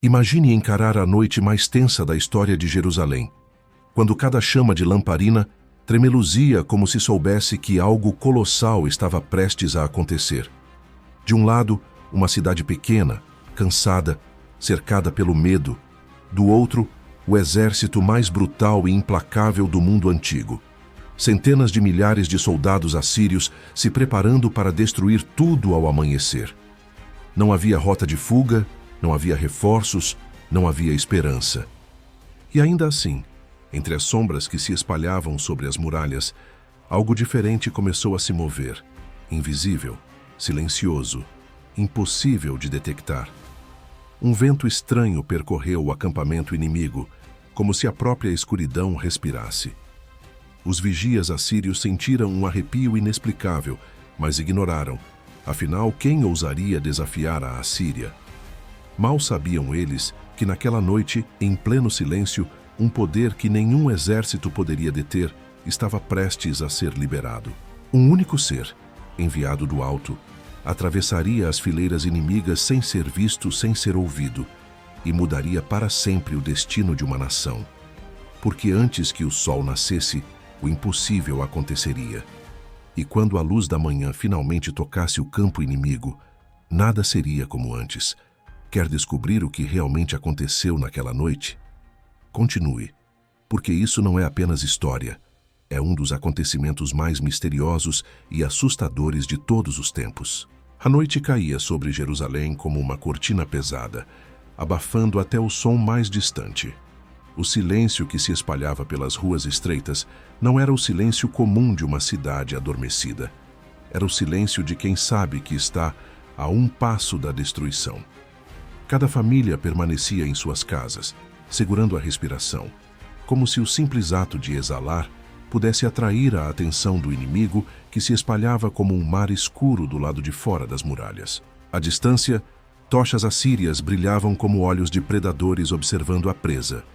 Imagine encarar a noite mais tensa da história de Jerusalém, quando cada chama de lamparina tremeluzia como se soubesse que algo colossal estava prestes a acontecer. De um lado, uma cidade pequena, cansada, cercada pelo medo. Do outro, o exército mais brutal e implacável do mundo antigo. Centenas de milhares de soldados assírios se preparando para destruir tudo ao amanhecer. Não havia rota de fuga, não havia reforços, não havia esperança. E ainda assim, entre as sombras que se espalhavam sobre as muralhas, algo diferente começou a se mover, invisível, silencioso, impossível de detectar. Um vento estranho percorreu o acampamento inimigo, como se a própria escuridão respirasse. Os vigias assírios sentiram um arrepio inexplicável, mas ignoraram. Afinal, quem ousaria desafiar a Assíria? Mal sabiam eles que naquela noite, em pleno silêncio, um poder que nenhum exército poderia deter estava prestes a ser liberado. Um único ser, enviado do alto, atravessaria as fileiras inimigas sem ser visto, sem ser ouvido, e mudaria para sempre o destino de uma nação. Porque antes que o sol nascesse, o impossível aconteceria. E quando a luz da manhã finalmente tocasse o campo inimigo, nada seria como antes. Quer descobrir o que realmente aconteceu naquela noite? Continue, porque isso não é apenas história. É um dos acontecimentos mais misteriosos e assustadores de todos os tempos. A noite caía sobre Jerusalém como uma cortina pesada, abafando até o som mais distante. O silêncio que se espalhava pelas ruas estreitas não era o silêncio comum de uma cidade adormecida. Era o silêncio de quem sabe que está a um passo da destruição. Cada família permanecia em suas casas, segurando a respiração, como se o simples ato de exalar pudesse atrair a atenção do inimigo que se espalhava como um mar escuro do lado de fora das muralhas. À distância, tochas assírias brilhavam como olhos de predadores observando a presa,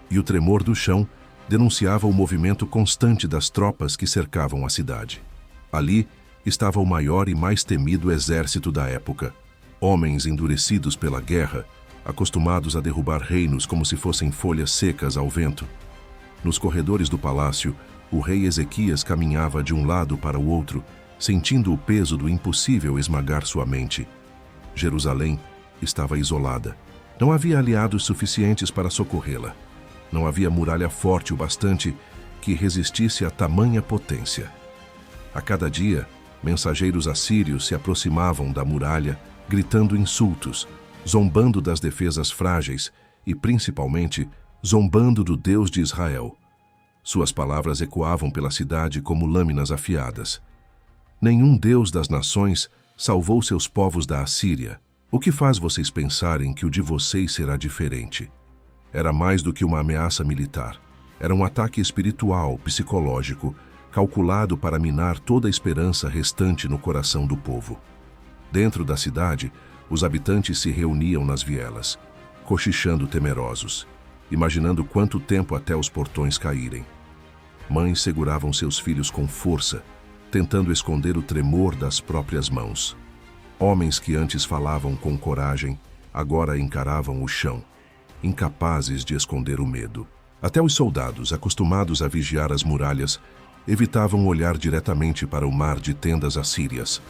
e o tremor do chão denunciava o movimento constante das tropas que cercavam a cidade. Ali estava o maior e mais temido exército da época, homens endurecidos pela guerra, acostumados a derrubar reinos como se fossem folhas secas ao vento. Nos corredores do palácio, o rei Ezequias caminhava de um lado para o outro, sentindo o peso do impossível esmagar sua mente. Jerusalém estava isolada. Não havia aliados suficientes para socorrê-la. Não havia muralha forte o bastante que resistisse a tamanha potência. A cada dia, mensageiros assírios se aproximavam da muralha, gritando insultos, zombando das defesas frágeis e, principalmente, zombando do Deus de Israel. Suas palavras ecoavam pela cidade como lâminas afiadas. Nenhum Deus das nações salvou seus povos da Assíria. O que faz vocês pensarem que o de vocês será diferente? Era mais do que uma ameaça militar. Era um ataque espiritual, psicológico, calculado para minar toda a esperança restante no coração do povo. Dentro da cidade, os habitantes se reuniam nas vielas, cochichando temerosos, imaginando quanto tempo até os portões caírem. Mães seguravam seus filhos com força, tentando esconder o tremor das próprias mãos. Homens que antes falavam com coragem, agora encaravam o chão, incapazes de esconder o medo. Até os soldados, acostumados a vigiar as muralhas, evitavam olhar diretamente para o mar de tendas assírias,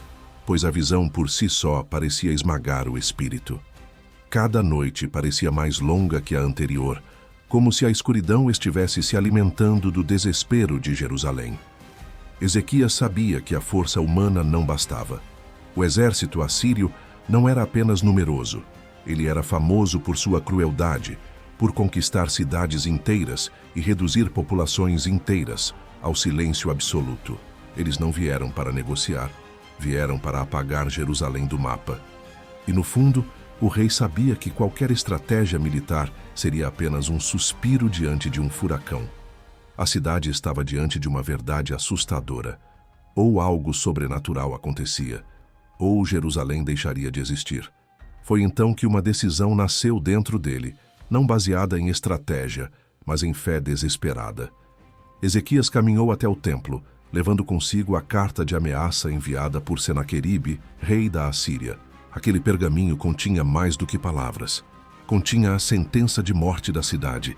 pois a visão por si só parecia esmagar o espírito. Cada noite parecia mais longa que a anterior, como se a escuridão estivesse se alimentando do desespero de Jerusalém. Ezequias sabia que a força humana não bastava. O exército assírio não era apenas numeroso, ele era famoso por sua crueldade, por conquistar cidades inteiras e reduzir populações inteiras ao silêncio absoluto. Eles não vieram para negociar, vieram para apagar Jerusalém do mapa. E no fundo, o rei sabia que qualquer estratégia militar seria apenas um suspiro diante de um furacão. A cidade estava diante de uma verdade assustadora. Ou algo sobrenatural acontecia, ou Jerusalém deixaria de existir. Foi então que uma decisão nasceu dentro dele, não baseada em estratégia, mas em fé desesperada. Ezequias caminhou até o templo, levando consigo a carta de ameaça enviada por Senaqueribe, rei da Assíria. Aquele pergaminho continha mais do que palavras. continha a sentença de morte da cidade.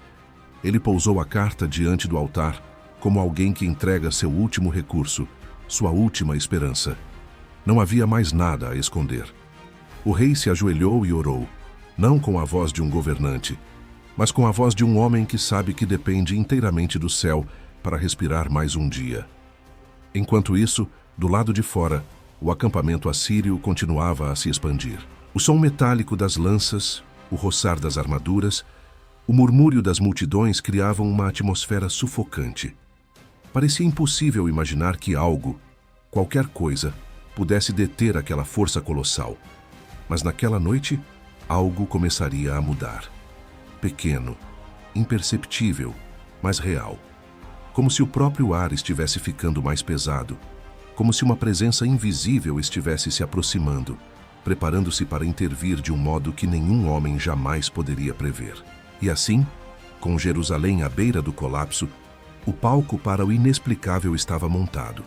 Ele pousou a carta diante do altar, como alguém que entrega seu último recurso, sua última esperança. Não havia mais nada a esconder. O rei se ajoelhou e orou, não com a voz de um governante, mas com a voz de um homem que sabe que depende inteiramente do céu para respirar mais um dia. Enquanto isso, do lado de fora, o acampamento assírio continuava a se expandir. O som metálico das lanças, o roçar das armaduras, o murmúrio das multidões criavam uma atmosfera sufocante. Parecia impossível imaginar que algo, qualquer coisa, pudesse deter aquela força colossal. Mas naquela noite, algo começaria a mudar. Pequeno, imperceptível, mas real. Como se o próprio ar estivesse ficando mais pesado, como se uma presença invisível estivesse se aproximando, preparando-se para intervir de um modo que nenhum homem jamais poderia prever. E assim, com Jerusalém à beira do colapso, o palco para o inexplicável estava montado.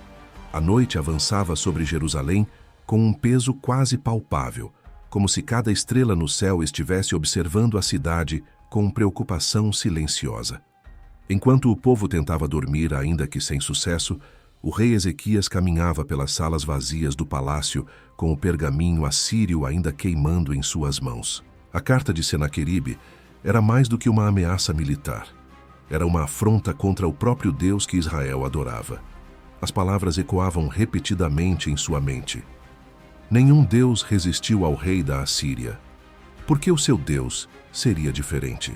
A noite avançava sobre Jerusalém com um peso quase palpável, como se cada estrela no céu estivesse observando a cidade com preocupação silenciosa. Enquanto o povo tentava dormir, ainda que sem sucesso, o rei Ezequias caminhava pelas salas vazias do palácio com o pergaminho assírio ainda queimando em suas mãos. A carta de Senaqueribe era mais do que uma ameaça militar. Era uma afronta contra o próprio Deus que Israel adorava. As palavras ecoavam repetidamente em sua mente. Nenhum Deus resistiu ao rei da Assíria. Por que o seu Deus seria diferente?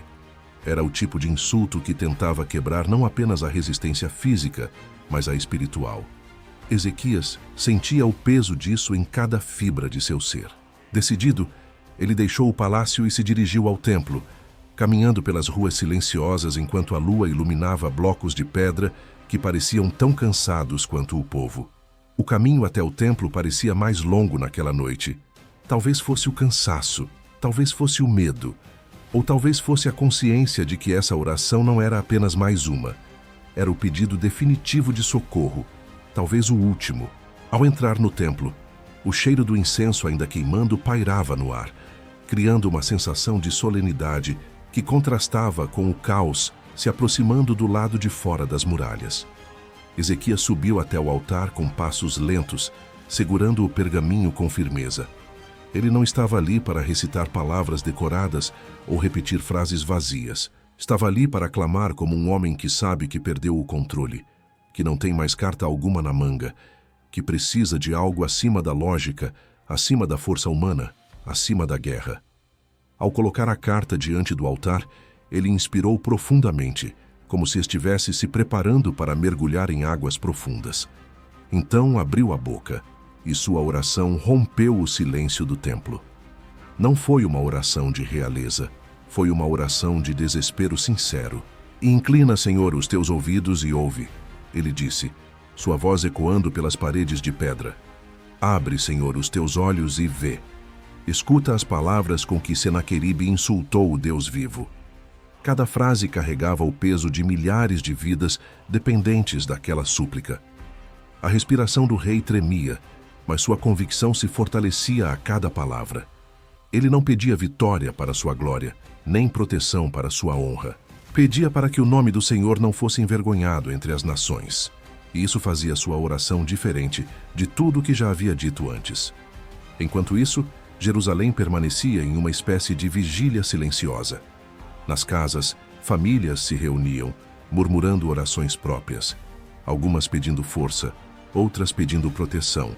Era o tipo de insulto que tentava quebrar não apenas a resistência física, mas a espiritual. Ezequias sentia o peso disso em cada fibra de seu ser. Decidido, ele deixou o palácio e se dirigiu ao templo, caminhando pelas ruas silenciosas enquanto a lua iluminava blocos de pedra que pareciam tão cansados quanto o povo. O caminho até o templo parecia mais longo naquela noite. Talvez fosse o cansaço, talvez fosse o medo, ou talvez fosse a consciência de que essa oração não era apenas mais uma. Era o pedido definitivo de socorro, talvez o último. Ao entrar no templo, o cheiro do incenso ainda queimando pairava no ar, criando uma sensação de solenidade que contrastava com o caos se aproximando do lado de fora das muralhas. Ezequias subiu até o altar com passos lentos, segurando o pergaminho com firmeza. Ele não estava ali para recitar palavras decoradas ou repetir frases vazias. Estava ali para clamar como um homem que sabe que perdeu o controle, que não tem mais carta alguma na manga, que precisa de algo acima da lógica, acima da força humana, acima da guerra. Ao colocar a carta diante do altar, ele inspirou profundamente, como se estivesse se preparando para mergulhar em águas profundas. Então abriu a boca, e sua oração rompeu o silêncio do templo. Não foi uma oração de realeza, foi uma oração de desespero sincero. Inclina, Senhor, os teus ouvidos e ouve, ele disse, sua voz ecoando pelas paredes de pedra. Abre, Senhor, os teus olhos e vê. Escuta as palavras com que Senaqueribe insultou o Deus vivo. Cada frase carregava o peso de milhares de vidas dependentes daquela súplica. A respiração do rei tremia, mas sua convicção se fortalecia a cada palavra. Ele não pedia vitória para sua glória, nem proteção para sua honra. Pedia para que o nome do Senhor não fosse envergonhado entre as nações. E isso fazia sua oração diferente de tudo o que já havia dito antes. Enquanto isso, Jerusalém permanecia em uma espécie de vigília silenciosa. Nas casas, famílias se reuniam, murmurando orações próprias. Algumas pedindo força, outras pedindo proteção,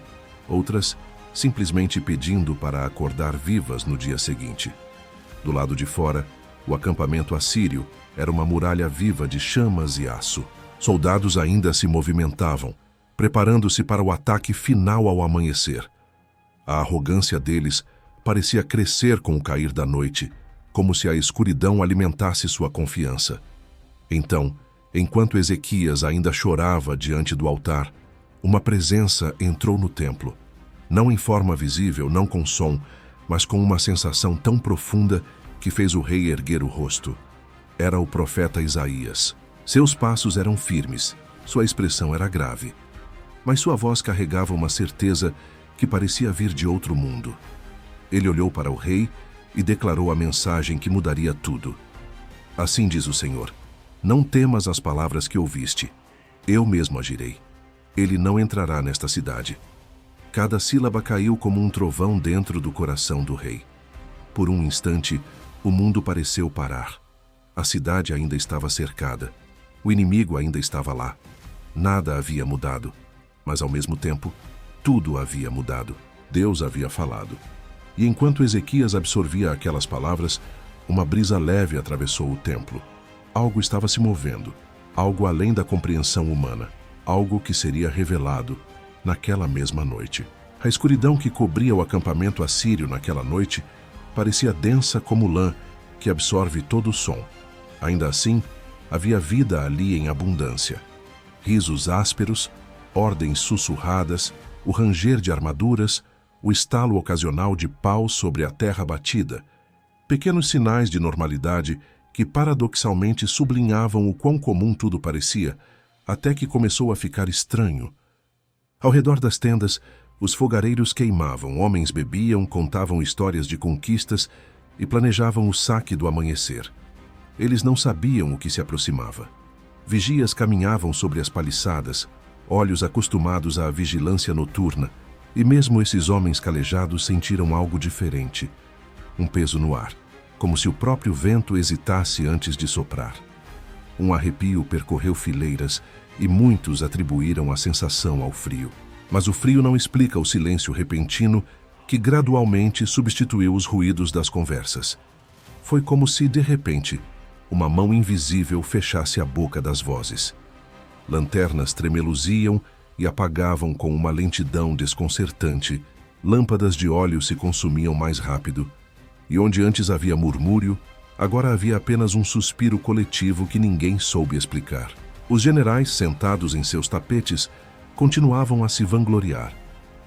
outras simplesmente pedindo para acordar vivas no dia seguinte. Do lado de fora, o acampamento assírio era uma muralha viva de chamas e aço. Soldados ainda se movimentavam, preparando-se para o ataque final ao amanhecer. A arrogância deles parecia crescer com o cair da noite, como se a escuridão alimentasse sua confiança. Então, enquanto Ezequias ainda chorava diante do altar, uma presença entrou no templo, não em forma visível, não com som, mas com uma sensação tão profunda que fez o rei erguer o rosto. Era o profeta Isaías. Seus passos eram firmes, sua expressão era grave, mas sua voz carregava uma certeza que parecia vir de outro mundo. Ele olhou para o rei e declarou a mensagem que mudaria tudo. Assim diz o Senhor: não temas as palavras que ouviste. Eu mesmo agirei. Ele não entrará nesta cidade. Cada sílaba caiu como um trovão dentro do coração do rei. Por um instante, o mundo pareceu parar. A cidade ainda estava cercada. O inimigo ainda estava lá. Nada havia mudado. Mas, ao mesmo tempo, tudo havia mudado. Deus havia falado. E enquanto Ezequias absorvia aquelas palavras, uma brisa leve atravessou o templo. Algo estava se movendo. Algo além da compreensão humana. Algo que seria revelado naquela mesma noite. A escuridão que cobria o acampamento assírio naquela noite parecia densa como lã que absorve todo o som. Ainda assim, havia vida ali em abundância. Risos ásperos, ordens sussurradas, o ranger de armaduras, o estalo ocasional de paus sobre a terra batida. Pequenos sinais de normalidade que paradoxalmente sublinhavam o quão comum tudo parecia, até que começou a ficar estranho. Ao redor das tendas, os fogareiros queimavam, homens bebiam, contavam histórias de conquistas e planejavam o saque do amanhecer. Eles não sabiam o que se aproximava. Vigias caminhavam sobre as paliçadas, olhos acostumados à vigilância noturna, e mesmo esses homens calejados sentiram algo diferente. Um peso no ar, como se o próprio vento hesitasse antes de soprar. Um arrepio percorreu fileiras e muitos atribuíram a sensação ao frio. Mas o frio não explica o silêncio repentino que gradualmente substituiu os ruídos das conversas. Foi como se, de repente, uma mão invisível fechasse a boca das vozes. Lanternas tremeluziam e apagavam com uma lentidão desconcertante. Lâmpadas de óleo se consumiam mais rápido. E onde antes havia murmúrio, agora havia apenas um suspiro coletivo que ninguém soube explicar. Os generais, sentados em seus tapetes, continuavam a se vangloriar,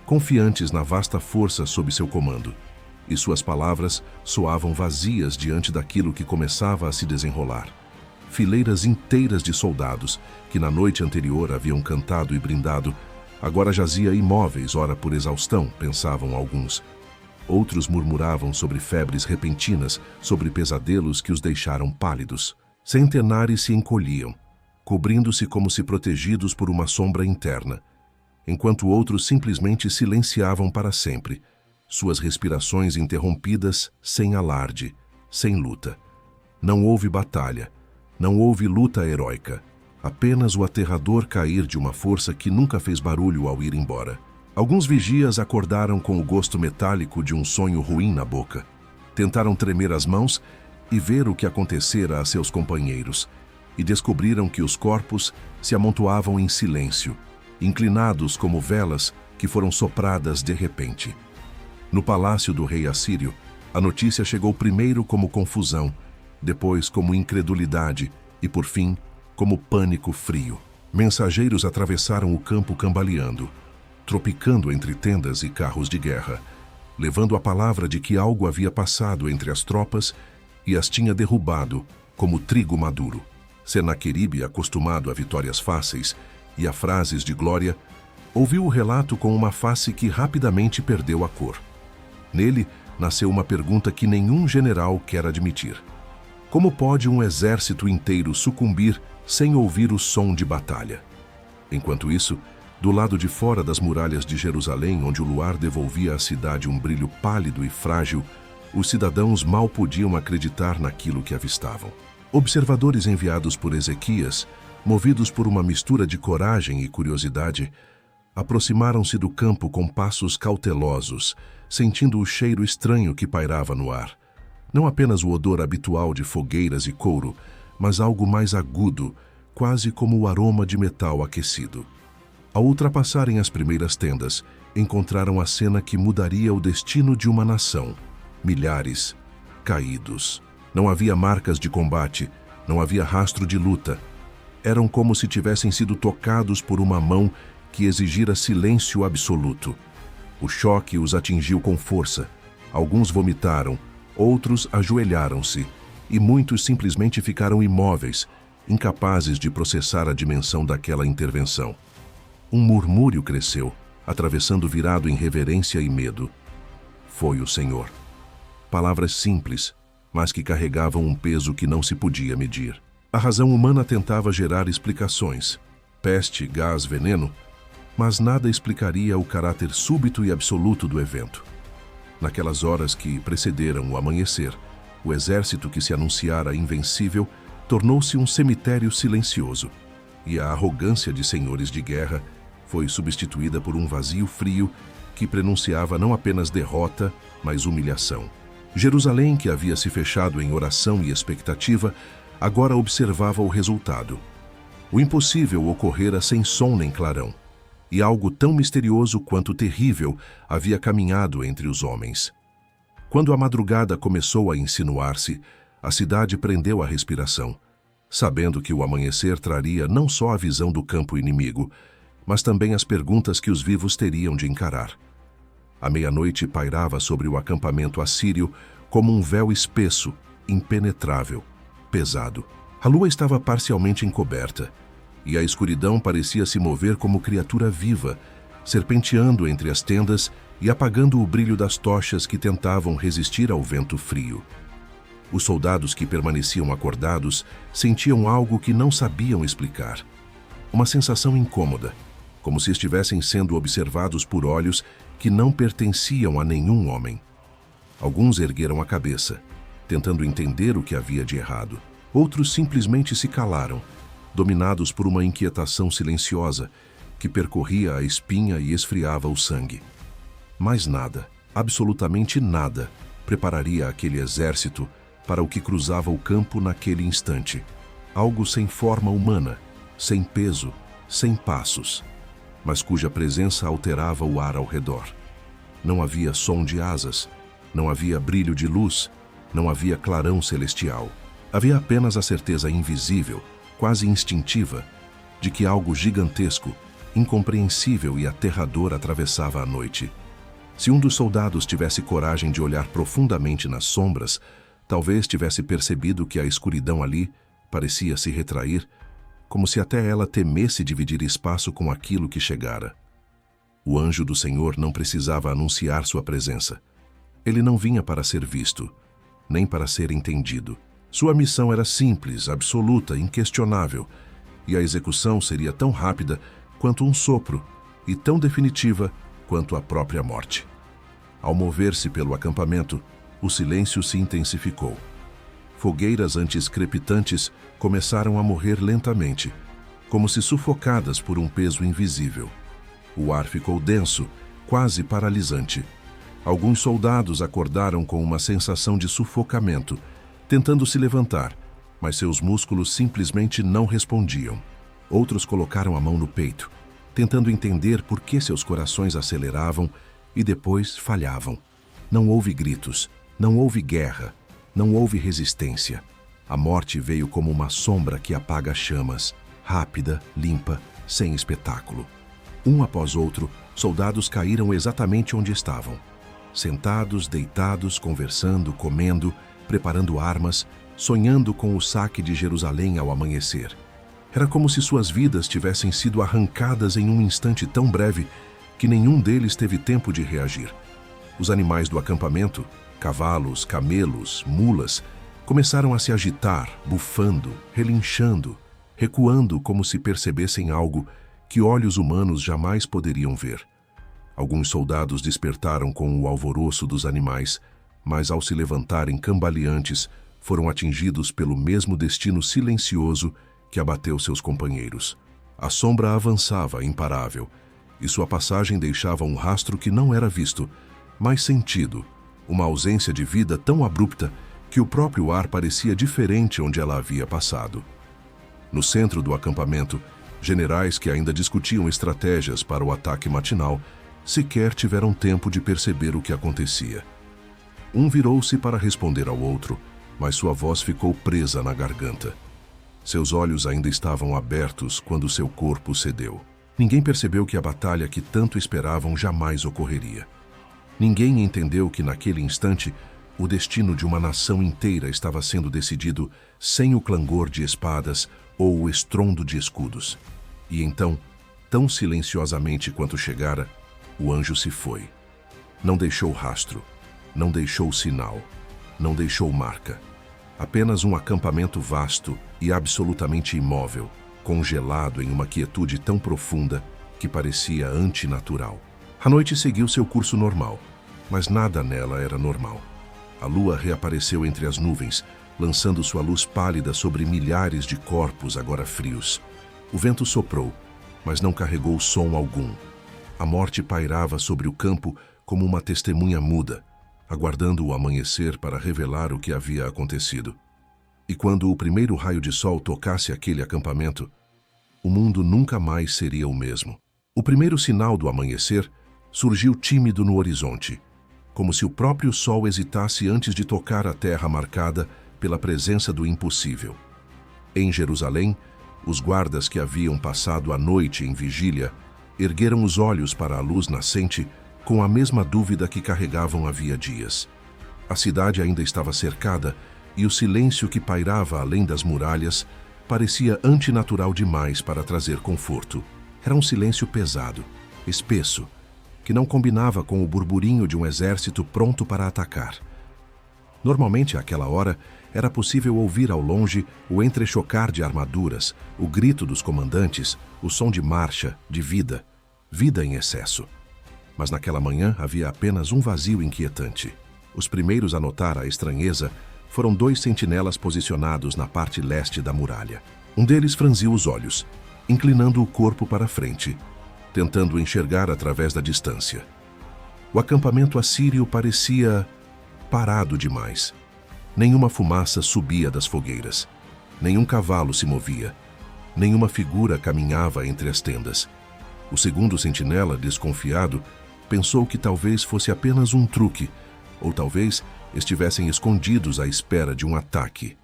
confiantes na vasta força sob seu comando, e suas palavras soavam vazias diante daquilo que começava a se desenrolar. Fileiras inteiras de soldados, que na noite anterior haviam cantado e brindado, agora jazia imóveis, ora por exaustão, pensavam alguns. Outros murmuravam sobre febres repentinas, sobre pesadelos que os deixaram pálidos. Centenares se encolhiam, cobrindo-se como se protegidos por uma sombra interna, enquanto outros simplesmente silenciavam para sempre, suas respirações interrompidas sem alarde, sem luta. Não houve batalha, não houve luta heróica, apenas o aterrador cair de uma força que nunca fez barulho ao ir embora. Alguns vigias acordaram com o gosto metálico de um sonho ruim na boca. Tentaram tremer as mãos e ver o que acontecera a seus companheiros, e descobriram que os corpos se amontoavam em silêncio, inclinados como velas que foram sopradas de repente. No palácio do rei assírio, a notícia chegou primeiro como confusão, depois como incredulidade e, por fim, como pânico frio. Mensageiros atravessaram o campo cambaleando, tropicando entre tendas e carros de guerra, levando a palavra de que algo havia passado entre as tropas e as tinha derrubado como trigo maduro. Senaqueribe, acostumado a vitórias fáceis e a frases de glória, ouviu o relato com uma face que rapidamente perdeu a cor. Nele nasceu uma pergunta que nenhum general quer admitir. Como pode um exército inteiro sucumbir sem ouvir o som de batalha? Enquanto isso, do lado de fora das muralhas de Jerusalém, onde o luar devolvia à cidade um brilho pálido e frágil, os cidadãos mal podiam acreditar naquilo que avistavam. Observadores enviados por Ezequias, movidos por uma mistura de coragem e curiosidade, aproximaram-se do campo com passos cautelosos, sentindo o cheiro estranho que pairava no ar. Não apenas o odor habitual de fogueiras e couro, mas algo mais agudo, quase como o aroma de metal aquecido. Ao ultrapassarem as primeiras tendas, encontraram a cena que mudaria o destino de uma nação. Milhares caídos. Não havia marcas de combate, não havia rastro de luta. Eram como se tivessem sido tocados por uma mão que exigira silêncio absoluto. O choque os atingiu com força. Alguns vomitaram, outros ajoelharam-se, e muitos simplesmente ficaram imóveis, incapazes de processar a dimensão daquela intervenção. Um murmúrio cresceu, atravessando virado em reverência e medo. Foi o Senhor. Palavras simples, mas que carregavam um peso que não se podia medir. A razão humana tentava gerar explicações. Peste, gás, veneno, mas nada explicaria o caráter súbito e absoluto do evento. Naquelas horas que precederam o amanhecer, o exército que se anunciara invencível tornou-se um cemitério silencioso, e a arrogância de senhores de guerra foi substituída por um vazio frio que prenunciava não apenas derrota, mas humilhação. Jerusalém, que havia se fechado em oração e expectativa, agora observava o resultado. O impossível ocorrera sem som nem clarão, e algo tão misterioso quanto terrível havia caminhado entre os homens. Quando a madrugada começou a insinuar-se, a cidade prendeu a respiração, sabendo que o amanhecer traria não só a visão do campo inimigo, mas também as perguntas que os vivos teriam de encarar. A meia-noite pairava sobre o acampamento assírio como um véu espesso, impenetrável, pesado. A lua estava parcialmente encoberta, e a escuridão parecia se mover como criatura viva, serpenteando entre as tendas e apagando o brilho das tochas que tentavam resistir ao vento frio. Os soldados que permaneciam acordados sentiam algo que não sabiam explicar. Uma sensação incômoda, como se estivessem sendo observados por olhos que não pertenciam a nenhum homem. Alguns ergueram a cabeça, tentando entender o que havia de errado. Outros simplesmente se calaram, dominados por uma inquietação silenciosa que percorria a espinha e esfriava o sangue. Mas nada, absolutamente nada, prepararia aquele exército para o que cruzava o campo naquele instante. Algo sem forma humana, sem peso, sem passos, mas cuja presença alterava o ar ao redor. Não havia som de asas, não havia brilho de luz, não havia clarão celestial. Havia apenas a certeza invisível, quase instintiva, de que algo gigantesco, incompreensível e aterrador atravessava a noite. Se um dos soldados tivesse coragem de olhar profundamente nas sombras, talvez tivesse percebido que a escuridão ali parecia se retrair, como se até ela temesse dividir espaço com aquilo que chegara. O anjo do Senhor não precisava anunciar sua presença. Ele não vinha para ser visto, nem para ser entendido. Sua missão era simples, absoluta, inquestionável, e a execução seria tão rápida quanto um sopro e tão definitiva quanto a própria morte. Ao mover-se pelo acampamento, o silêncio se intensificou. Fogueiras antes crepitantes começaram a morrer lentamente, como se sufocadas por um peso invisível. O ar ficou denso, quase paralisante. Alguns soldados acordaram com uma sensação de sufocamento, tentando se levantar, mas seus músculos simplesmente não respondiam. Outros colocaram a mão no peito, tentando entender por que seus corações aceleravam e depois falhavam. Não houve gritos, não houve guerra, não houve resistência. A morte veio como uma sombra que apaga chamas, rápida, limpa, sem espetáculo. Um após outro, soldados caíram exatamente onde estavam. Sentados, deitados, conversando, comendo, preparando armas, sonhando com o saque de Jerusalém ao amanhecer. Era como se suas vidas tivessem sido arrancadas em um instante tão breve que nenhum deles teve tempo de reagir. Os animais do acampamento, cavalos, camelos, mulas, começaram a se agitar, bufando, relinchando, recuando como se percebessem algo que olhos humanos jamais poderiam ver. Alguns soldados despertaram com o alvoroço dos animais, mas ao se levantarem cambaleantes, foram atingidos pelo mesmo destino silencioso que abateu seus companheiros. A sombra avançava, imparável, e sua passagem deixava um rastro que não era visto, mas sentido, uma ausência de vida tão abrupta que o próprio ar parecia diferente onde ela havia passado. No centro do acampamento, generais que ainda discutiam estratégias para o ataque matinal sequer tiveram tempo de perceber o que acontecia. Um virou-se para responder ao outro, mas sua voz ficou presa na garganta. Seus olhos ainda estavam abertos quando seu corpo cedeu. Ninguém percebeu que a batalha que tanto esperavam jamais ocorreria. Ninguém entendeu que naquele instante o destino de uma nação inteira estava sendo decidido sem o clangor de espadas ou o estrondo de escudos. E então, tão silenciosamente quanto chegara, o anjo se foi. Não deixou rastro. Não deixou sinal, não deixou marca. Apenas um acampamento vasto e absolutamente imóvel, congelado em uma quietude tão profunda que parecia antinatural. A noite seguiu seu curso normal, mas nada nela era normal. A lua reapareceu entre as nuvens, lançando sua luz pálida sobre milhares de corpos agora frios. O vento soprou, mas não carregou som algum. A morte pairava sobre o campo como uma testemunha muda, aguardando o amanhecer para revelar o que havia acontecido. E quando o primeiro raio de sol tocasse aquele acampamento, o mundo nunca mais seria o mesmo. O primeiro sinal do amanhecer surgiu tímido no horizonte, como se o próprio sol hesitasse antes de tocar a terra marcada pela presença do impossível. Em Jerusalém, os guardas que haviam passado a noite em vigília ergueram os olhos para a luz nascente com a mesma dúvida que carregavam havia dias. A cidade ainda estava cercada e o silêncio que pairava além das muralhas parecia antinatural demais para trazer conforto. Era um silêncio pesado, espesso, que não combinava com o burburinho de um exército pronto para atacar. Normalmente, àquela hora, era possível ouvir ao longe o entrechocar de armaduras, o grito dos comandantes, o som de marcha, de vida, vida em excesso. Mas naquela manhã havia apenas um vazio inquietante. Os primeiros a notar a estranheza foram 2 sentinelas posicionados na parte leste da muralha. Um deles franziu os olhos, inclinando o corpo para frente, tentando enxergar através da distância. O acampamento assírio parecia parado demais. Nenhuma fumaça subia das fogueiras. Nenhum cavalo se movia. Nenhuma figura caminhava entre as tendas. O segundo sentinela, desconfiado, pensou que talvez fosse apenas um truque, ou talvez estivessem escondidos à espera de um ataque.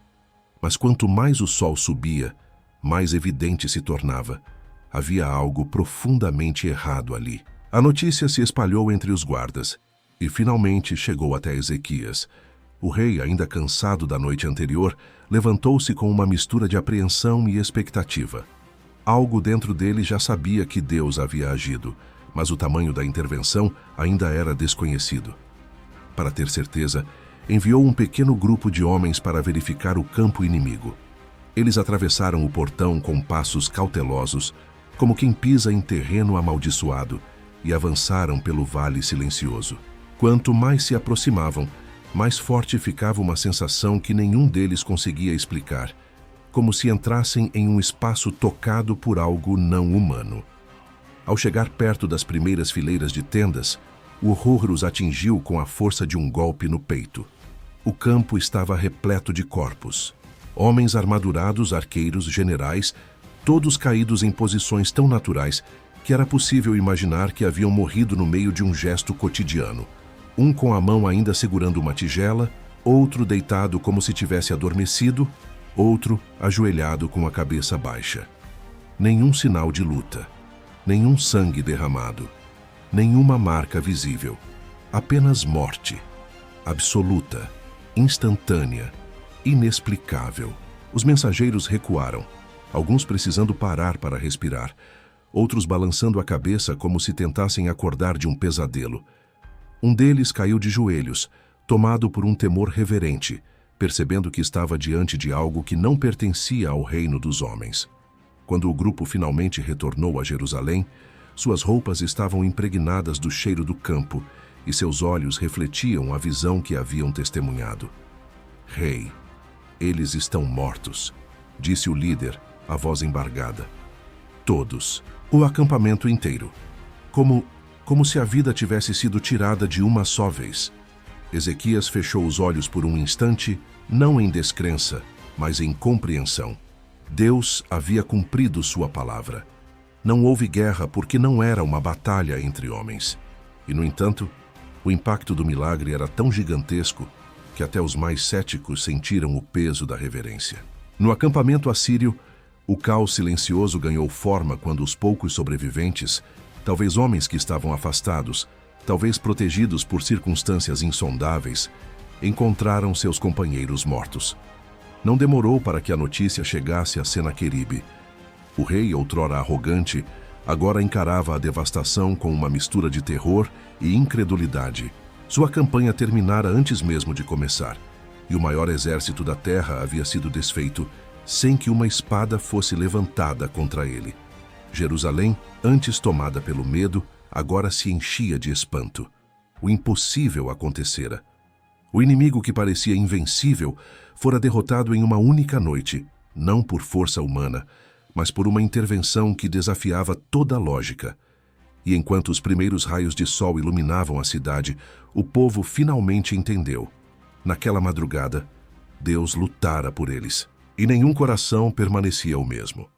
Mas quanto mais o sol subia, mais evidente se tornava. Havia algo profundamente errado ali. A notícia se espalhou entre os guardas e finalmente chegou até Ezequias. O rei, ainda cansado da noite anterior, levantou-se com uma mistura de apreensão e expectativa. Algo dentro dele já sabia que Deus havia agido, mas o tamanho da intervenção ainda era desconhecido. Para ter certeza, enviou um pequeno grupo de homens para verificar o campo inimigo. Eles atravessaram o portão com passos cautelosos, como quem pisa em terreno amaldiçoado, e avançaram pelo vale silencioso. Quanto mais se aproximavam, mais forte ficava uma sensação que nenhum deles conseguia explicar, como se entrassem em um espaço tocado por algo não humano. Ao chegar perto das primeiras fileiras de tendas, o horror os atingiu com a força de um golpe no peito. O campo estava repleto de corpos. Homens armadurados, arqueiros, generais, todos caídos em posições tão naturais que era possível imaginar que haviam morrido no meio de um gesto cotidiano. Um com a mão ainda segurando uma tigela, outro deitado como se tivesse adormecido, outro ajoelhado com a cabeça baixa. Nenhum sinal de luta, nenhum sangue derramado, nenhuma marca visível. Apenas morte, absoluta, instantânea, inexplicável. Os mensageiros recuaram, alguns precisando parar para respirar, outros balançando a cabeça como se tentassem acordar de um pesadelo. Um deles caiu de joelhos, tomado por um temor reverente, percebendo que estava diante de algo que não pertencia ao reino dos homens. Quando o grupo finalmente retornou a Jerusalém, suas roupas estavam impregnadas do cheiro do campo e seus olhos refletiam a visão que haviam testemunhado. Rei, eles estão mortos, disse o líder, a voz embargada. Todos, o acampamento inteiro, como se a vida tivesse sido tirada de uma só vez. Ezequias fechou os olhos por um instante, não em descrença, mas em compreensão. Deus havia cumprido sua palavra. Não houve guerra porque não era uma batalha entre homens. E, no entanto, o impacto do milagre era tão gigantesco que até os mais céticos sentiram o peso da reverência. No acampamento assírio, o caos silencioso ganhou forma quando os poucos sobreviventes, talvez homens que estavam afastados, talvez protegidos por circunstâncias insondáveis, encontraram seus companheiros mortos. Não demorou para que a notícia chegasse a Senaqueribe. O rei, outrora arrogante, agora encarava a devastação com uma mistura de terror e incredulidade, Sua campanha terminara antes mesmo de começar, e o maior exército da terra havia sido desfeito sem que uma espada fosse levantada contra ele. Jerusalém, antes tomada pelo medo, agora se enchia de espanto. O impossível acontecera. O inimigo que parecia invencível fora derrotado em uma única noite, não por força humana, mas por uma intervenção que desafiava toda a lógica. E enquanto os primeiros raios de sol iluminavam a cidade, o povo finalmente entendeu. Naquela madrugada, Deus lutara por eles, e nenhum coração permanecia o mesmo.